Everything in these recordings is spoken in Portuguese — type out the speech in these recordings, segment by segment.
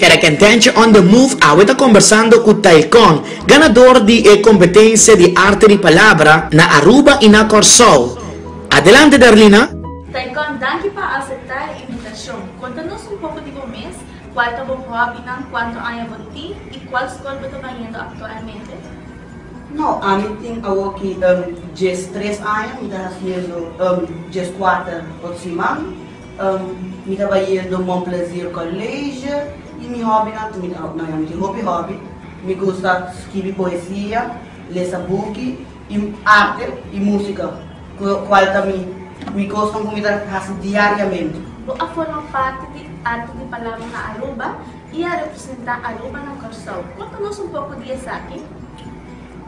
era Cantante on the Move ahorita conversando con Taikon, ganador de competencia de arte de palabra na Aruba y na Corsol. Adelante, Darlina. Taikon, danke para aceptar a invitación. Conta-nos un poco de mes, cuál es tu hobby, cuánto años ti y cuál escuela estás yendo actualmente. No, a mí tengo aquí 3 años, me está haciendo 4 por semana. Me estaba yendo a Montplaisir College e meu hobby hobby. Me gusta escrever poesia, ler book e arte e música, qual também me gosto de fazer diariamente. Você forma parte de arte de palavra na Aruba e a representar Aruba na Corsol. Conta-nos um pouco disso aqui.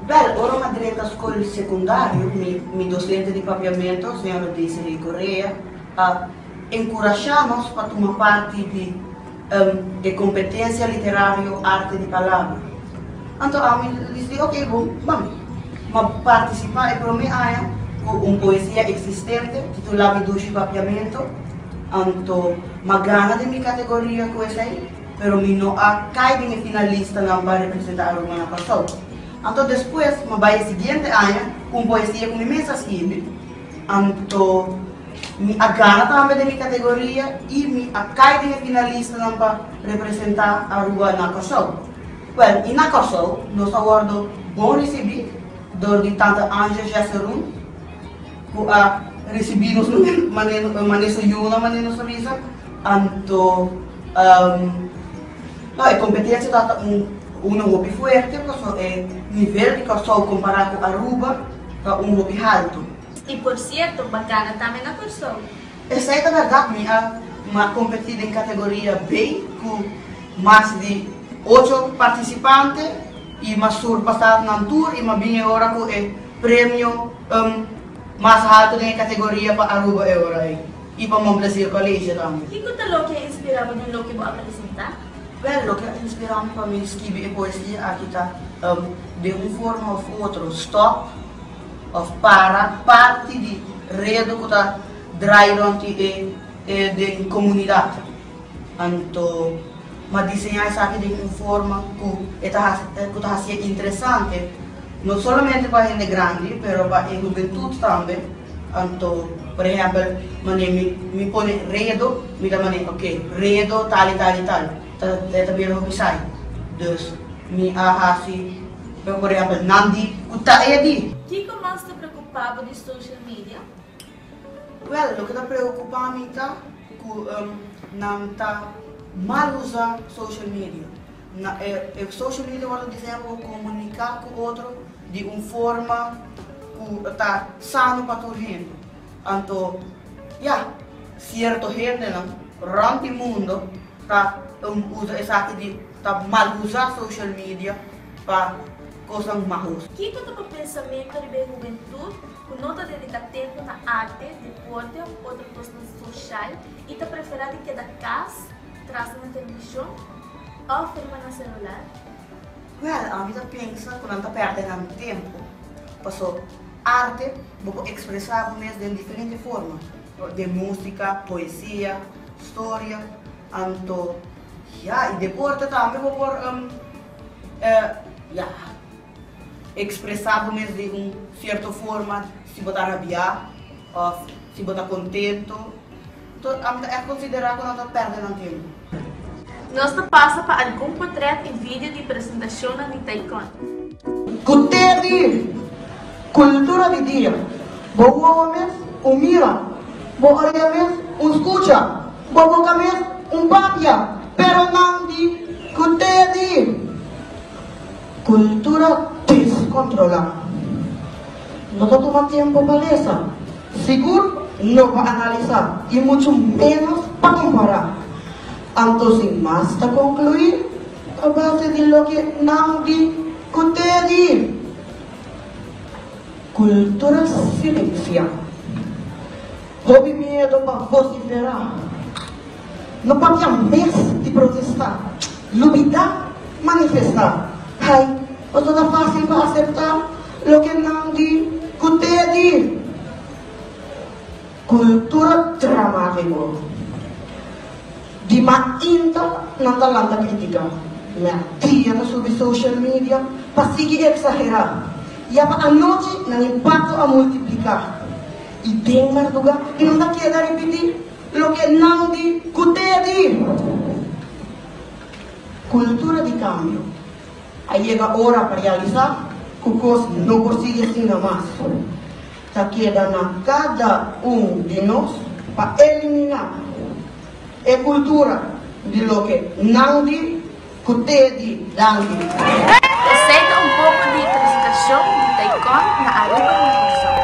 Bem, ora uma direita escola secundária, meu docente de papiamento, senhora Desiree Correia, encorajamos para tomar parte de competência literária, arte de palavra. Então, a mim disse, ok, vamos participar para mim com uma poesia existente, titulada Dushi Papiamento. Então, uma gana de minha categoria com essa aí, mas não cai de finalista não para representar a Aruba na Corsol. Então, depois, vai seguinte ano, com poesia com imensa escreve. Então, a gana também de minha categoria e cai de finalista não para representar a Aruba na Corsol. Well, e na Corsol, nós aguardamos bom receber de tanta Anja Jesserum, que recebemos maneira yuna, maneira sorrisa. Então, a competência está hobby forte, porque o nível de Corsol comparado com a Aruba é hobby alto. E por certo, bacana também na Corsol. Essa é a verdade, uma competição em categoria B, com mais de 8 participantes, e uma surpassada na tour, e uma bem agora com o prêmio mais alto na categoria para Aruba e para Montplaisir College também. E quanto que é inspirado no que você apresentar? Bem, o que é inspirado para mim escrever poesia aqui está de uma forma ou outra, stop, of para parte de rede que está drivando de comunidade. Então, mas desenhar isso aqui de uma forma que está sendo interessante, não somente para a gente grande, mas para a juventude também. Então, por exemplo, me põe redo, me dá maneira, ok, redo, tal e tal e tal. Também eu pensei. Então, me assim, por exemplo, Nandi, o que está aí? O que mais te preocupava de social media? Well, o que está preocupando está que não está mal usar social media. Social media pode dizer comunicar com o outro de uma forma que está sano para todo mundo. Então, certo gente durante o mundo usa essa de mal usar social media para coisas más. Que é o pensamento de juventude que não dedica tempo na arte, deporte ou outras coisas sociais e te prefere que da casa, traz na televisão ou filma no celular? Well, a vida pensa que não está perdendo tempo. Passou arte, vou expressar de diferentes formas, de música, poesia, história, então, e deporte também vou por expressar de uma certa forma, se botar rabiar, ou se botar contento. Então, é considerar que não está perdendo tempo. Nós te passa para algum portrait e vídeo de apresentação na Taikon. Kuteri, cultura de dia. Boa mes, mira. Boa mes, escucha. Boa mes, papia. Pero não de kuteri. Cultura descontrolada. Não está tomando tempo para isso. Seguro, não para analisar. E muito menos para comparar. Então, se mais está concluir, a base de lo que não de kuteri. Cultura silenciada. Houve medo para vociferar. Não pode ter medo de protestar. Lutar, manifestar. Ai, você está fácil para aceitar o que não de kuteri. Cultura dramática. Di mainta ng talanta kritika. May tira sobre social media, pasigi exagerar. E a noite ng impacto a multiplicar. E tem marduga, e não dá queda repetir lo que não di, cutea di. Cultura de cambio. Aí chega a hora para realizar, que coisa não consigo assim mais. Está queda na cada de nós para eliminar a cultura de lo que não di, cutea di, dangue. Aceita um pouco de apresentação de Taikon na Aruba na Corsão.